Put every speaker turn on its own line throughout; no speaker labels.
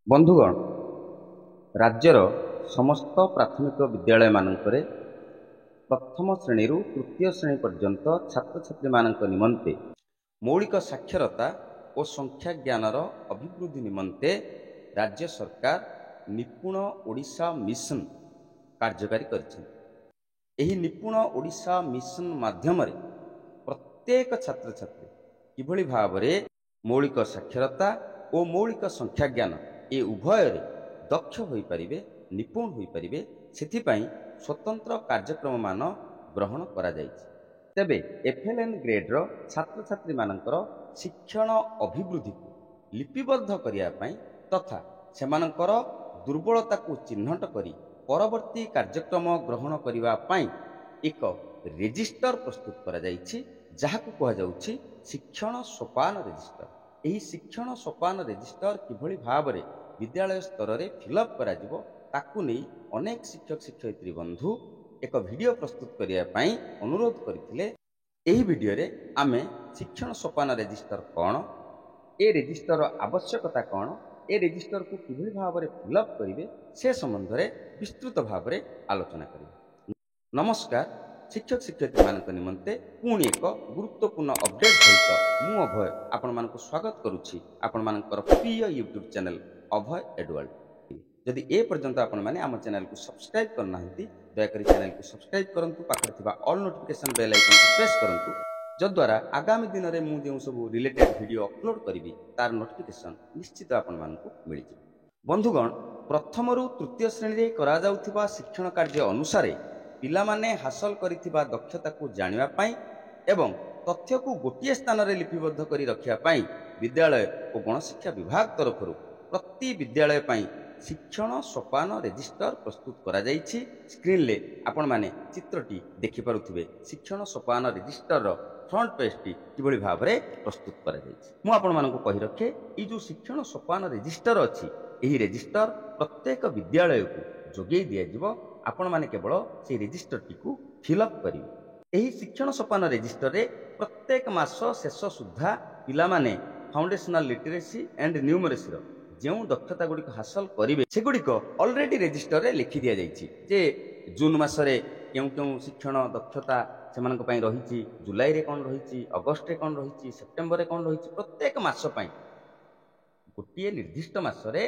ବନ୍ଧୁଗଣ, ରାଜ୍ୟର ସମସ୍ତ ପ୍ରାଥମିକ ବିଦ୍ୟାଳୟମାନଙ୍କରେ ପ୍ରଥମ ଶ୍ରେଣୀରୁ ତୃତୀୟ ଶ୍ରେଣୀ ପର୍ଯ୍ୟନ୍ତ ଛାତ୍ରଛାତ୍ରୀମାନଙ୍କ ନିମନ୍ତେ ମୌଳିକ ସାକ୍ଷରତା ଓ ସଂଖ୍ୟା ଜ୍ଞାନର ଅଭିବୃଦ୍ଧି ନିମନ୍ତେ ରାଜ୍ୟ ସରକାର ନିପୁଣ ଓଡ଼ିଶା ମିଶନ କାର୍ଯ୍ୟକାରୀ କରିଛନ୍ତି। ଏହି ନିପୁଣ ଓଡ଼ିଶା ମିଶନ ମାଧ୍ୟମରେ ପ୍ରତ୍ୟେକ ଛାତ୍ରଛାତ୍ରୀ କିଭଳି ଭାବରେ ମୌଳିକ ସାକ୍ଷରତା ଓ ମୌଳିକ ସଂଖ୍ୟା ଜ୍ଞାନ ଏ ଉଭୟରେ ଦକ୍ଷ ହୋଇପାରିବେ, ନିପୁଣ ହୋଇପାରିବେ, ସେଥିପାଇଁ ସ୍ୱତନ୍ତ୍ର କାର୍ଯ୍ୟକ୍ରମମାନ ଗ୍ରହଣ କରାଯାଇଛି। ତେବେ FLN ଗ୍ରେଡ୍ର ଛାତ୍ରଛାତ୍ରୀମାନଙ୍କର ଶିକ୍ଷଣ ଅଭିବୃଦ୍ଧିକୁ ଲିପିବଦ୍ଧ କରିବା ପାଇଁ ତଥା ସେମାନଙ୍କର ଦୁର୍ବଳତାକୁ ଚିହ୍ନଟ କରି ପରବର୍ତ୍ତୀ କାର୍ଯ୍ୟକ୍ରମ ଗ୍ରହଣ କରିବା ପାଇଁ ଏକ ରେଜିଷ୍ଟର ପ୍ରସ୍ତୁତ କରାଯାଇଛି, ଯାହାକୁ କୁହାଯାଉଛି ଶିକ୍ଷଣ ସୋପାନ ରେଜିଷ୍ଟର। ଏହି ଶିକ୍ଷଣ ସୋପାନ ରେଜିଷ୍ଟର କିଭଳି ଭାବରେ ବିଦ୍ୟାଳୟ ସ୍ତରରେ ଫିଲ୍ଅପ୍ କରାଯିବ ତାକୁ ନେଇ ଅନେକ ଶିକ୍ଷକ ଶିକ୍ଷୟିତ୍ରୀ ବନ୍ଧୁ ଏକ ଭିଡ଼ିଓ ପ୍ରସ୍ତୁତ କରିବା ପାଇଁ ଅନୁରୋଧ କରିଥିଲେ। ଏହି ଭିଡ଼ିଓରେ ଆମେ ଶିକ୍ଷଣ ସୋପାନ ରେଜିଷ୍ଟର କ'ଣ, ଏ ରେଜିଷ୍ଟରର ଆବଶ୍ୟକତା କ'ଣ, ଏ ରେଜିଷ୍ଟରକୁ କିଭଳି ଭାବରେ ଫିଲ୍ଅପ୍ କରିବେ ସେ ସମ୍ବନ୍ଧରେ ବିସ୍ତୃତ ଭାବରେ ଆଲୋଚନା କରିବେ। ନମସ୍କାର, ଶିକ୍ଷକ ଶିକ୍ଷୟିତ୍ରୀମାନଙ୍କ ନିମନ୍ତେ ପୁଣି ଏକ ଗୁରୁତ୍ୱପୂର୍ଣ୍ଣ ଅପଡେଟ୍ ସହିତ ମୁଁ ଅଭୟ ଆପଣମାନଙ୍କୁ ସ୍ୱାଗତ କରୁଛି ଆପଣମାନଙ୍କର ପ୍ରିୟ ୟୁଟ୍ୟୁବ୍ ଚ୍ୟାନେଲ୍ ଅଭୟ ଏଡୱାର୍ଲ୍ଡ। ଯଦି ଏ ପର୍ଯ୍ୟନ୍ତ ଆପଣମାନେ ଆମ ଚ୍ୟାନେଲକୁ ସବସ୍କ୍ରାଇବ୍ କରିନାହାନ୍ତି, ଦୟାକରି ଚ୍ୟାନେଲକୁ ସବସ୍କ୍ରାଇବ୍ କରନ୍ତୁ, ପାଖରେ ଥିବା ଅଲ୍ ନୋଟିଫିକେସନ୍ ବେଲ୍ ଆଇକନ୍କୁ ପ୍ରେସ୍ କରନ୍ତୁ, ଯଦ୍ୱାରା ଆଗାମୀ ଦିନରେ ମୁଁ ଯେଉଁ ସବୁ ରିଲେଟେଡ୍ ଭିଡ଼ିଓ ଅପଲୋଡ଼ କରିବି ତାର ନୋଟିଫିକେସନ୍ ନିଶ୍ଚିତ ଆପଣମାନଙ୍କୁ ମିଳିଯିବ। ବନ୍ଧୁଗଣ, ପ୍ରଥମରୁ ତୃତୀୟ ଶ୍ରେଣୀରେ କରାଯାଉଥିବା ଶିକ୍ଷଣ କାର୍ଯ୍ୟ ଅନୁସାରେ ପିଲାମାନେ ହାସଲ କରିଥିବା ଦକ୍ଷତାକୁ ଜାଣିବା ପାଇଁ ଏବଂ ତଥ୍ୟକୁ ଗୋଟିଏ ସ୍ଥାନରେ ଲିପିବଦ୍ଧ କରି ରଖିବା ପାଇଁ ବିଦ୍ୟାଳୟ ଓ ଗଣଶିକ୍ଷା ବିଭାଗ ତରଫରୁ ପ୍ରତି ବିଦ୍ୟାଳୟ ପାଇଁ ଶିକ୍ଷଣ ସୋପାନ ରେଜିଷ୍ଟର ପ୍ରସ୍ତୁତ କରାଯାଇଛି। ସ୍କ୍ରିନ୍ରେ ଆପଣମାନେ ଚିତ୍ରଟି ଦେଖିପାରୁଥିବେ। ଶିକ୍ଷଣ ସୋପାନ ରେଜିଷ୍ଟରର ଫ୍ରଣ୍ଟ ପେଜଟି କିଭଳି ଭାବରେ ପ୍ରସ୍ତୁତ କରାଯାଇଛି। ମୁଁ ଆପଣମାନଙ୍କୁ କହି ରଖେ, ଏଇ ଯେଉଁ ଶିକ୍ଷଣ ସୋପାନ ରେଜିଷ୍ଟର ଅଛି, ଏହି ରେଜିଷ୍ଟର ପ୍ରତ୍ୟେକ ବିଦ୍ୟାଳୟକୁ ଯୋଗାଇ ଦିଆଯିବ। ଆପଣମାନେ କେବଳ ସେହି ରେଜିଷ୍ଟରଟିକୁ ଫିଲ୍ଅପ୍ କରିବେ। ଏହି ଶିକ୍ଷଣ ସୋପାନ ରେଜିଷ୍ଟରରେ ପ୍ରତ୍ୟେକ ମାସ ଶେଷ ସୁଦ୍ଧା ପିଲାମାନେ ଫାଉଣ୍ଡେସନାଲ ଲିଟରେସି ଆଣ୍ଡ ନ୍ୟୁମେରେସିର ଯେଉଁ ଦକ୍ଷତା ଗୁଡ଼ିକ ହାସଲ କରିବେ ସେଗୁଡ଼ିକ ଅଲରେଡି ରେଜିଷ୍ଟରରେ ଲେଖି ଦିଆଯାଇଛି ଯେ ଜୁନ୍ ମାସରେ କେଉଁ କେଉଁ ଶିକ୍ଷଣ ଦକ୍ଷତା ସେମାନଙ୍କ ପାଇଁ ରହିଛି, ଜୁଲାଇରେ କ'ଣ ରହିଛି, ଅଗଷ୍ଟରେ କ'ଣ ରହିଛି, ସେପ୍ଟେମ୍ବରରେ କ'ଣ ରହିଛି। ପ୍ରତ୍ୟେକ ମାସ ପାଇଁ ଗୋଟିଏ ନିର୍ଦ୍ଦିଷ୍ଟ ମାସରେ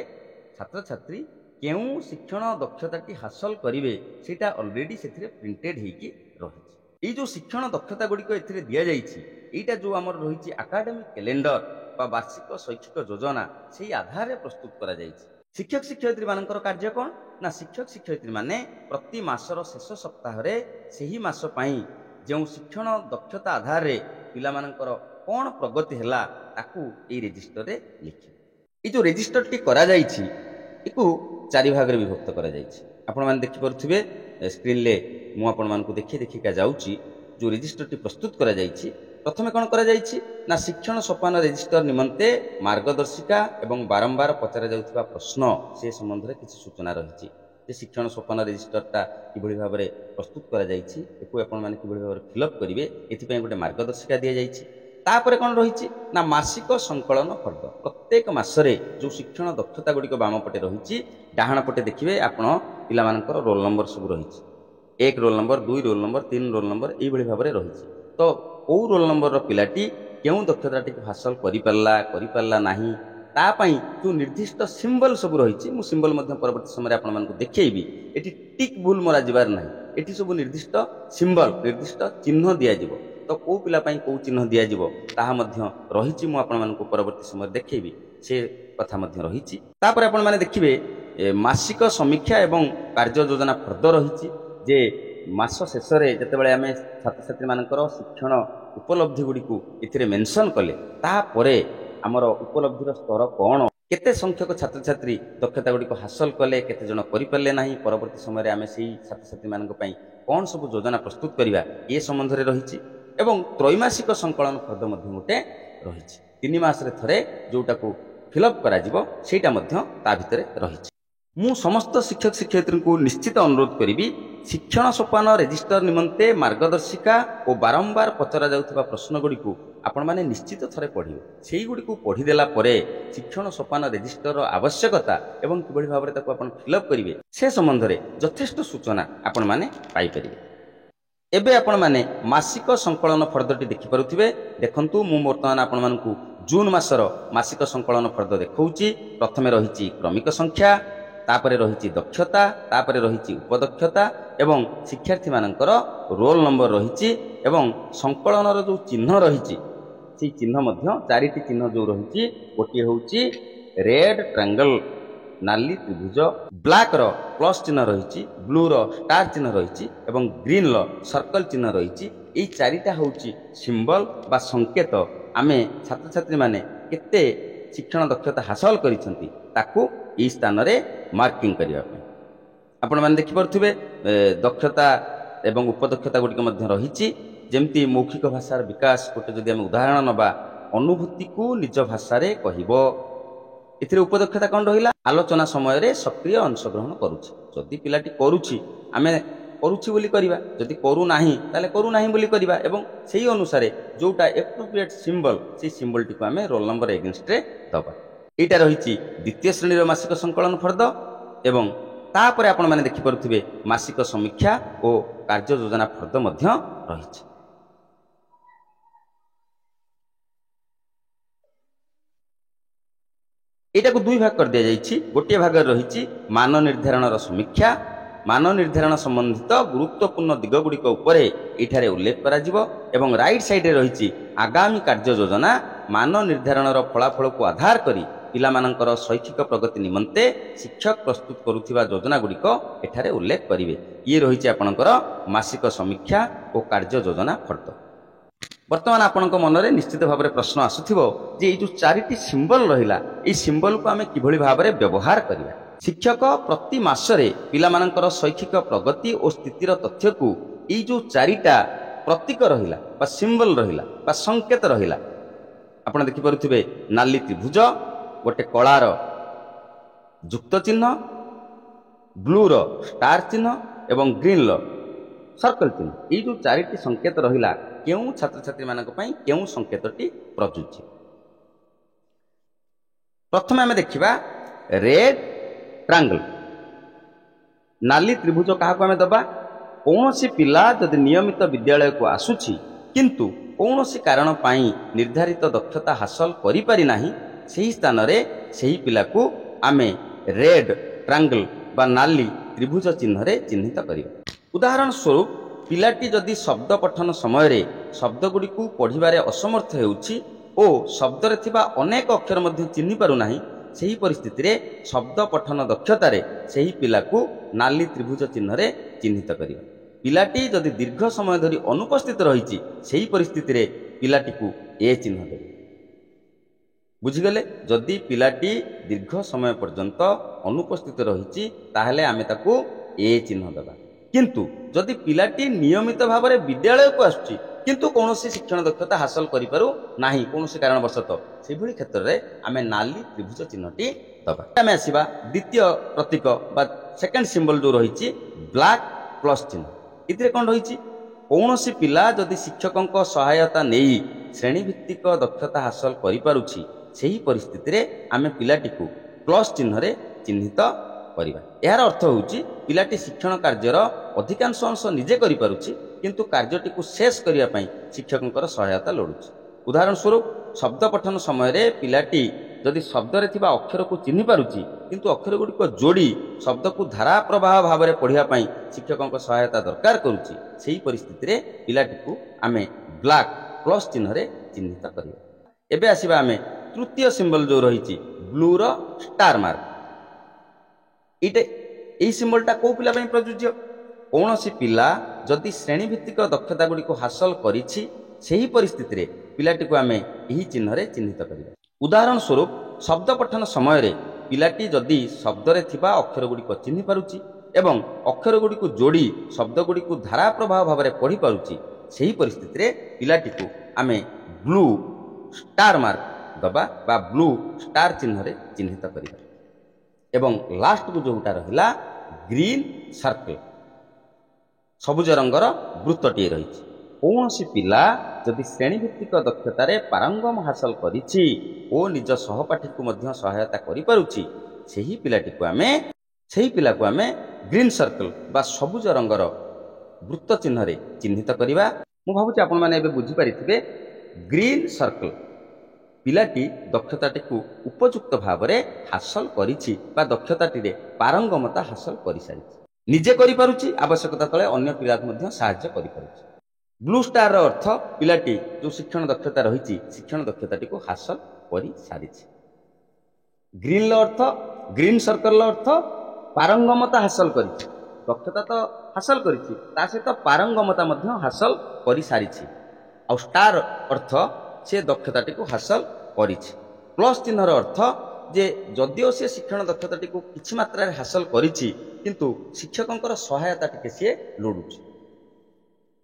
ଛାତ୍ରଛାତ୍ରୀ କେଉଁ ଶିକ୍ଷଣ ଦକ୍ଷତାଟି ହାସଲ କରିବେ ସେଇଟା ଅଲରେଡି ସେଥିରେ ପ୍ରିଣ୍ଟେଡ୍ ହେଇକି ରହିଛି। ଏଇ ଯେଉଁ ଶିକ୍ଷଣ ଦକ୍ଷତା ଗୁଡ଼ିକ ଏଥିରେ ଦିଆଯାଇଛି, ଏଇଟା ଯେଉଁ ଆମର ରହିଛି ଆକାଡେମିକ୍ କ୍ୟାଲେଣ୍ଡର ବା ବାର୍ଷିକ ଶୈକ୍ଷିକ ଯୋଜନା, ସେହି ଆଧାରରେ ପ୍ରସ୍ତୁତ କରାଯାଇଛି। ଶିକ୍ଷକ ଶିକ୍ଷୟିତ୍ରୀମାନଙ୍କର କାର୍ଯ୍ୟ କ'ଣ ନା, ଶିକ୍ଷକ ଶିକ୍ଷୟିତ୍ରୀମାନେ ପ୍ରତି ମାସର ଶେଷ ସପ୍ତାହରେ ସେହି ମାସ ପାଇଁ ଯେଉଁ ଶିକ୍ଷଣ ଦକ୍ଷତା ଆଧାରରେ ପିଲାମାନଙ୍କର କ'ଣ ପ୍ରଗତି ହେଲା ତାକୁ ଏଇ ରେଜିଷ୍ଟରରେ ଲେଖିବେ। ଏଇ ଯେଉଁ ରେଜିଷ୍ଟରଟି କରାଯାଇଛି ଏକୁ ଚାରି ଭାଗରେ ବିଭକ୍ତ କରାଯାଇଛି। ଆପଣମାନେ ଦେଖିପାରୁଥିବେ ସ୍କ୍ରିନ୍ରେ, ମୁଁ ଆପଣମାନଙ୍କୁ ଦେଖିକା ଯାଉଛି। ଯେଉଁ ରେଜିଷ୍ଟରଟି ପ୍ରସ୍ତୁତ କରାଯାଇଛି, ପ୍ରଥମେ କ'ଣ କରାଯାଇଛି ନା ଶିକ୍ଷଣ ସୋପାନ ରେଜିଷ୍ଟର ନିମନ୍ତେ ମାର୍ଗଦର୍ଶିକା ଏବଂ ବାରମ୍ବାର ପଚରାଯାଉଥିବା ପ୍ରଶ୍ନ ସେ ସମ୍ବନ୍ଧରେ କିଛି ସୂଚନା ରହିଛି ଯେ ଶିକ୍ଷଣ ସୋପାନ ରେଜିଷ୍ଟରଟା କିଭଳି ଭାବରେ ପ୍ରସ୍ତୁତ କରାଯାଇଛି, ଏକୁ ଆପଣମାନେ କିଭଳି ଭାବରେ ଫିଲ୍ଅପ୍ କରିବେ, ଏଥିପାଇଁ ଗୋଟେ ମାର୍ଗଦର୍ଶିକା ଦିଆଯାଇଛି। ତାପରେ କ'ଣ ରହିଛି ନା ମାସିକ ସଂକଳନ ଫର୍ଦ୍ଦ। ପ୍ରତ୍ୟେକ ମାସରେ ଯେଉଁ ଶିକ୍ଷଣ ଦକ୍ଷତା ଗୁଡ଼ିକ ବାମ ପଟେ ରହିଛି, ଡାହାଣ ପଟେ ଦେଖିବେ ଆପଣ ପିଲାମାନଙ୍କର ରୋଲ୍ ନମ୍ବର ସବୁ ରହିଛି। 1 roll number, 2 roll number, 3 roll number ଏଇଭଳି ଭାବରେ ରହିଛି। ତ କେଉଁ ରୋଲ୍ ନମ୍ବରର ପିଲାଟି କେଉଁ ଦକ୍ଷତାଟିକୁ ହାସଲ କରିପାରିଲା ନାହିଁ, ତା ପାଇଁ ଯେଉଁ ନିର୍ଦ୍ଦିଷ୍ଟ ସିମ୍ବଲ ସବୁ ରହିଛି, ମୁଁ ସିମ୍ବଲ ମଧ୍ୟ ପରବର୍ତ୍ତୀ ସମୟରେ ଆପଣମାନଙ୍କୁ ଦେଖେଇବି। ଏଠି ଟିକ୍ ଭୁଲ ମରାଯିବାର ନାହିଁ। ଏଠି ସବୁ ନିର୍ଦ୍ଦିଷ୍ଟ ସିମ୍ବଲ, ନିର୍ଦ୍ଦିଷ୍ଟ ଚିହ୍ନ ଦିଆଯିବ। ତ କେଉଁ ପିଲା ପାଇଁ କେଉଁ ଚିହ୍ନ ଦିଆଯିବ ତାହା ମଧ୍ୟ ରହିଛି, ମୁଁ ଆପଣମାନଙ୍କୁ ପରବର୍ତ୍ତୀ ସମୟରେ ଦେଖେଇବି, ସେ କଥା ମଧ୍ୟ ରହିଛି। ତାପରେ ଆପଣମାନେ ଦେଖିବେ ମାସିକ ସମୀକ୍ଷା ଏବଂ କାର୍ଯ୍ୟ ଯୋଜନା ଫର୍ଦ୍ଦ ରହିଛି ଯେ ମାସ ଶେଷରେ ଯେତେବେଳେ ଆମେ ଛାତ୍ରଛାତ୍ରୀମାନଙ୍କର ଶିକ୍ଷଣ ଉପଲବ୍ଧି ଗୁଡ଼ିକୁ ଏଥିରେ ମେନସନ୍ କଲେ, ତାପରେ ଆମର ଉପଲବ୍ଧିର ସ୍ତର କ'ଣ, କେତେ ସଂଖ୍ୟକ ଛାତ୍ରଛାତ୍ରୀ ଦକ୍ଷତା ଗୁଡ଼ିକ ହାସଲ କଲେ, କେତେ ଜଣ କରିପାରିଲେ ନାହିଁ, ପରବର୍ତ୍ତୀ ସମୟରେ ଆମେ ସେହି ଛାତ୍ରଛାତ୍ରୀମାନଙ୍କ ପାଇଁ କ'ଣ ସବୁ ଯୋଜନା ପ୍ରସ୍ତୁତ କରିବା ଏ ସମ୍ବନ୍ଧରେ ରହିଛି। ଏବଂ ତ୍ରୈମାସିକ ସଂକଳନ ଫର୍ଦ୍ଦ ମଧ୍ୟ ଗୋଟେ ରହିଛି। 3 ମାସରେ ଥରେ ଯେଉଁଟାକୁ ଫିଲ୍ଅପ୍ କରାଯିବ ସେଇଟା ମଧ୍ୟ ତା ଭିତରେ ରହିଛି। ମୁଁ ସମସ୍ତ ଶିକ୍ଷକ ଶିକ୍ଷୟିତ୍ରୀଙ୍କୁ ନିଶ୍ଚିତ ଅନୁରୋଧ କରିବି, ଶିକ୍ଷଣ ସୋପାନ ରେଜିଷ୍ଟର ନିମନ୍ତେ ମାର୍ଗଦର୍ଶିକା ଓ ବାରମ୍ବାର ପଚରାଯାଉଥିବା ପ୍ରଶ୍ନଗୁଡ଼ିକୁ आपण मैंने निश्चित थे पढ़े से गुड़ी पढ़ीदेला शिक्षण सोपान रेजिस्टर आवश्यकता एवं कि भाव में फिलअप करेंगे से संबंध में यथेष्ट सूचना आपण मैंने पाइपर। एबे आपण मैंने मासिक संकलन फर्दटी देखिपे देखु मु बर्तमान आपण मानकु जून मासर मासिक संकलन फर्द देखौची। प्रथमे रही क्रमिक संख्या, तापरे रही दक्षता, तापरे रही उपदक्षता एवं शिक्षार्थी मानकर रोल नंबर रही एवं संकलनर जो चिन्ह रही से चिन्ह मध्य चारिटी चिन्ह जो रही गोटे हूँ रेड ट्रायंगल नाली त्रिभुज, ब्लैक रो प्लस चिन्ह रही, ब्लू रो स्टार चिन्ह रही एवं ग्रीन रो सर्कल चिन्ह रही। यही चारिटा हूँ सिंबल बा संकेत आमे छात्र छात्री माने केते शिक्षण दक्षता हासिल करिसंती ताकू ई स्थान रे मार्किंग करिया पे आपण माने देखि परथुबे दक्षता एवं उपदक्षता गुडी मध्य रही जेमती मौखिक भाषार विकास गोटे जदि आम उदाहरण नबा अनुभूति को निज भाषा रे कहिबो एथिरे उपदक्षता कोन रहिला आलोचना समय रे सक्रिय अंशग्रहण करूछि। जदि पिलाटी करूछि आमे करूछि बोली करिबा, जदि करू नाही ताले करू नाही बोली करिबा एवं सेही अनुसार जोटा एप्रोप्रिएट सिंबल से सिंबल टिको आमे रोल नंबर एगेंस्ट रे दबा। एटा रहिछि द्वितीय श्रेणी रो मासिक संकलन फर्द एवं तापरे आपण माने देखि परथुबे मासिक समीक्षा और कार्य योजना फर्द मध्य रहिछि। एटा को दुई भाग कर दिया जाइछि। गोटे भाग रही मान निर्धारण समीक्षा, मान निर्धारण संबंधित गुरुत्वपूर्ण दिगगुड़िक उपरे एठारे उल्लेख करा जिवो एवं राइट साइड रे रही आगामी कार्य योजना मान निर्धारण फलाफल को आधार करी पिलामानंकर शैक्षिक प्रगति निमंते शिक्षक प्रस्तुत करुथिबा योजना गुड़िक एठारे उल्लेख करिवे। ये रही आपणकर मासिक समीक्षा और कार्य योजना फर्द। वर्तमान आपणक मनरे निश्चित भाव में प्रश्न आसुथिबो जे जो चारिटी सिंबल रहिला ए सिंबल को आमे किभଳି भाव में व्यवहार करिवा। शिक्षक प्रति मासरे पिलामानंकर शैक्षिक प्रगति और स्थितिर तथ्य को ए जो चारिटा प्रतीक रहिला बा सिंबल रहिला बा संकेत रहिला आपण देखि परथुबे नाली त्रिभुज, गोटे कଳାର ଯୁକ୍ତ ଚିହ୍ନ, ବ୍ଲୁ ର ଷ୍ଟାର ଚିହ୍ନ ଏବଂ ଗ୍ରୀନ ର सर्कल चिन्ह। ये जो चारिटी संकेत रहिला केउ छात्र छात्री मानक पई केउ संकेतटी प्रযোज्य। प्रथमे आमे देखिबा रेड ट्रायंगल नाली त्रिभुज काहाको आमे दबा कौनसी पिला जदि नियमित विद्यालय को आसुछि किंतु कौनसी कारण पई निर्धारित दक्षता हासिल करि पारि नाही सेही स्थान रे सेही पिला को आमे रेड ट्रायंगल बा नाली त्रिभुज चिन्ह रे चिन्हित करिबा। उदाहरण स्वरूप पिलाटी जदि शब्द पठन समय रे शब्द गुडी को पढ़िबारे असमर्थ हेउछि ओ शब्द रे थिबा अनेक अक्षर मध्ये चिन्हि पारु नाही सेही परिस्थिति रे शब्द पठन दक्षता रे सेही पिला को नाली त्रिभुज चिन्ह रे चिन्हित करिबा। पिलाटी जदि दीर्घ समय धरि अनुपस्थित रहिछि सेही परिस्थिति रे पिलाटी को ए चिन्ह देबे। बुझिगले जदि पिलाटी दीर्घ समय पर्यंत अनुपस्थित रहिछि ताहले आमे ताकू ए चिन्ह देबा। किंतु जदि पिलाटी नियमित भाव में विद्यालय को आसुछि किंतु कौनसी शिक्षण दक्षता हासिल करिपारु नाही कौनसी कारणवशत से भली क्षेत्र रे आमे नाली त्रिभुज चिन्हटी दबा। आमे आसीबा द्वितीय प्रतीक बा सेकंड सिंबल जो रहिछि ब्लैक प्लस चिन्ह। इतरे कोन रहिछि कौनसी पिला जदि शिक्षकक सहायता नेई श्रेणी भित्तिक दक्षता हासिल करिपारुछि सेही परिस्थिति रे आमे पिलाटी को प्लस चिन्ह रे चिन्हित करिबा। यार अर्थ होउछि पिलाटी शिक्षण कार्यर अधिकांश अंश निजे करि पारुछि किंतु कार्यटी को शेष करिया पई शिक्षकंकर सहायता लोडुछि। उदाहरण स्वरूप शब्द पठन समय रे पिलाटी जदि शब्द रे थिबा अक्षर को चिन्हि पारुछि किंतु अक्षर गुडी को जोड़ी शब्द को धारा प्रवाह भाव में पढ़िया पई शिक्षकंकर सहायता दरकार करूछि सेही परिस्थिति रे पिलाटी को आमे ब्लैक प्लस चिन्ह रे चिन्हित करिबा। एबे आसीबा आमे तृतीय सिंबल जो रहिछि ब्लू रो स्टार मार्क। यही सिंबलटा कौ पिला प्रযোज्य कौन सी पिला जदि श्रेणी भित्तिक दक्षता गुड़ी को हासिल करिछि सेही परिस्थिति रे पिलाटी को आमे यही चिन्ह रे चिन्हित करिबा। उदाहरण स्वरूप शब्द पठन समय रे पिलाटी जदि शब्द रे थिबा अक्षर गुड़ी को चिन्हि पारुछि एवं अक्षर गुड़ी को जोड़ी शब्द गुड़ी को धारा प्रवाह भाव में पढ़ी पारुछि सेही परिस्थिति रे पिलाटी को आमे ब्लू स्टार मार्क दबा बा ब्लू स्टार चिन्ह रे चिन्हित करिबा। एवं लास्ट को जोटा रहिला ग्रीन सर्कल सबुज रंगर वृत्तटीए रही କୌଣସି ପିଲା ଯଦି ଶ୍ରେଣୀଭିତ୍ତିକ ଦକ୍ଷତାରେ ପାରଙ୍ଗମ ହାସଲ କରିଛି ଓ ନିଜ ସହପାଠୀକୁ ମଧ୍ୟ ସହାୟତା କରିପାରୁଛି, ସେହି ପିଲାକୁ ଆମେ ଗ୍ରୀନ୍ ସର୍କଲ୍ ବା ସବୁଜ ରଙ୍ଗର ବୃତ୍ତ ଚିହ୍ନରେ ଚିହ୍ନିତ କରିବା। ମୁଁ ଭାବୁଛି ଆପଣମାନେ ଏବେ ବୁଝିପାରିଥିବେ ଗ୍ରୀନ୍ ସର୍କଲ୍ ପିଲାଟି ଦକ୍ଷତାଟିକୁ ଉପଯୁକ୍ତ ଭାବରେ ହାସଲ କରିଛି ବା ଦକ୍ଷତାଟିରେ ପାରଙ୍ଗମତା ହାସଲ କରିସାରିଛି, ନିଜେ କରିପାରୁଛି, ଆବଶ୍ୟକତା ତଳେ ଅନ୍ୟ ପିଲାକୁ ମଧ୍ୟ ସାହାଯ୍ୟ କରିପାରୁଛି। ବ୍ଲୁ ଷ୍ଟାରର ଅର୍ଥ ପିଲାଟି ଯେଉଁ ଶିକ୍ଷଣ ଦକ୍ଷତା ରହିଛି ଶିକ୍ଷଣ ଦକ୍ଷତାଟିକୁ ହାସଲ କରିସାରିଛି। ଗ୍ରୀନ୍ର ଅର୍ଥ, ଗ୍ରୀନ୍ ସର୍କଲ୍ର ଅର୍ଥ ପାରଙ୍ଗମତା ହାସଲ କରିଛି, ଦକ୍ଷତା ତ ହାସଲ କରିଛି ତା ସହିତ ପାରଙ୍ଗମତା ମଧ୍ୟ ହାସଲ କରିସାରିଛି। ଆଉ ଷ୍ଟାର ଅର୍ଥ ସେ ଦକ୍ଷତାଟିକୁ ହାସଲ କରିଛି। ପ୍ଲସ୍ ଚିହ୍ନର ଅର୍ଥ ଯେ ଯଦିଓ ସେ ଶିକ୍ଷଣ ଦକ୍ଷତାଟିକୁ କିଛି ମାତ୍ରାରେ ହାସଲ କରିଛି କିନ୍ତୁ ଶିକ୍ଷକଙ୍କର ସହାୟତା ଟିକେ ସିଏ ଲୋଡୁଛି।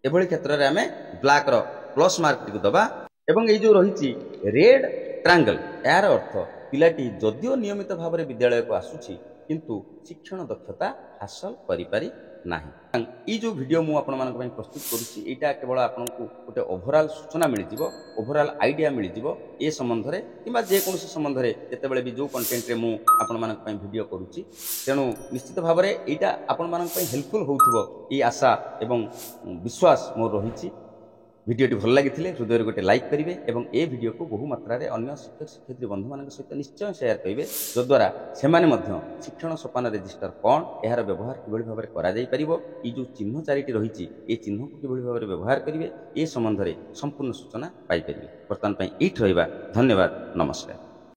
ଏଭଳି କ୍ଷେତ୍ରରେ ଆମେ ବ୍ଲାକ୍ର ପ୍ଲସ୍ ମାର୍କଟିକୁ ଦେବା। ଏବଂ ଏଇ ଯେଉଁ ରହିଛି ରେଡ୍ ଟ୍ରାଙ୍ଗଲ, ଏହାର ଅର୍ଥ ପିଲାଟି ଯଦିଓ ନିୟମିତ ଭାବରେ ବିଦ୍ୟାଳୟକୁ ଆସୁଛି କିନ୍ତୁ ଶିକ୍ଷଣ ଦକ୍ଷତା ହାସଲ କରିପାରି ନାହିଁ। ଏଇ ଯେଉଁ ଭିଡ଼ିଓ ମୁଁ ଆପଣମାନଙ୍କ ପାଇଁ ପ୍ରସ୍ତୁତ କରୁଛି ଏଇଟା କେବଳ ଆପଣଙ୍କୁ ଗୋଟେ ଓଭରାଲ୍ ସୂଚନା ମିଳିଯିବ, ଓଭରାଲ୍ ଆଇଡ଼ିଆ ମିଳିଯିବ ଏ ସମ୍ବନ୍ଧରେ କିମ୍ବା ଯେକୌଣସି ସମ୍ବନ୍ଧରେ ଯେତେବେଳେ ବି ଯେଉଁ କଣ୍ଟେଣ୍ଟରେ ମୁଁ ଆପଣମାନଙ୍କ ପାଇଁ ଭିଡ଼ିଓ କରୁଛି। ତେଣୁ ନିଶ୍ଚିତ ଭାବରେ ଏଇଟା ଆପଣମାନଙ୍କ ପାଇଁ ହେଲ୍ପଫୁଲ୍ ହେଉଥିବ ଏଇ ଆଶା ଏବଂ ବିଶ୍ୱାସ ମୋର ରହିଛି। ଭିଡ଼ିଓଟି ଭଲ ଲାଗିଥିଲେ ହୃଦୟରୁ ଗୋଟେ ଲାଇକ୍ କରିବେ ଏବଂ ଏ ଭିଡ଼ିଓକୁ ବହୁ ମାତ୍ରାରେ ଅନ୍ୟ ଶିକ୍ଷକ ଶିକ୍ଷୟିତ୍ରୀ ବନ୍ଧୁମାନଙ୍କ ସହିତ ନିଶ୍ଚୟ ସେୟାର କରିବେ, ଯଦ୍ୱାରା ସେମାନେ ମଧ୍ୟ ଶିକ୍ଷଣ ସୋପାନ ରେଜିଷ୍ଟର କ'ଣ, ଏହାର ବ୍ୟବହାର କିଭଳି ଭାବରେ କରାଯାଇପାରିବ, ଏଇ ଯେଉଁ ଚିହ୍ନ ଚାରିଟି ରହିଛି ଏ ଚିହ୍ନକୁ କିଭଳି ଭାବରେ ବ୍ୟବହାର କରିବେ ଏ ସମ୍ବନ୍ଧରେ ସମ୍ପୂର୍ଣ୍ଣ ସୂଚନା ପାଇପାରିବେ। ବର୍ତ୍ତମାନ ପାଇଁ ଏଇଠି ରହିବା। ଧନ୍ୟବାଦ, ନମସ୍କାର।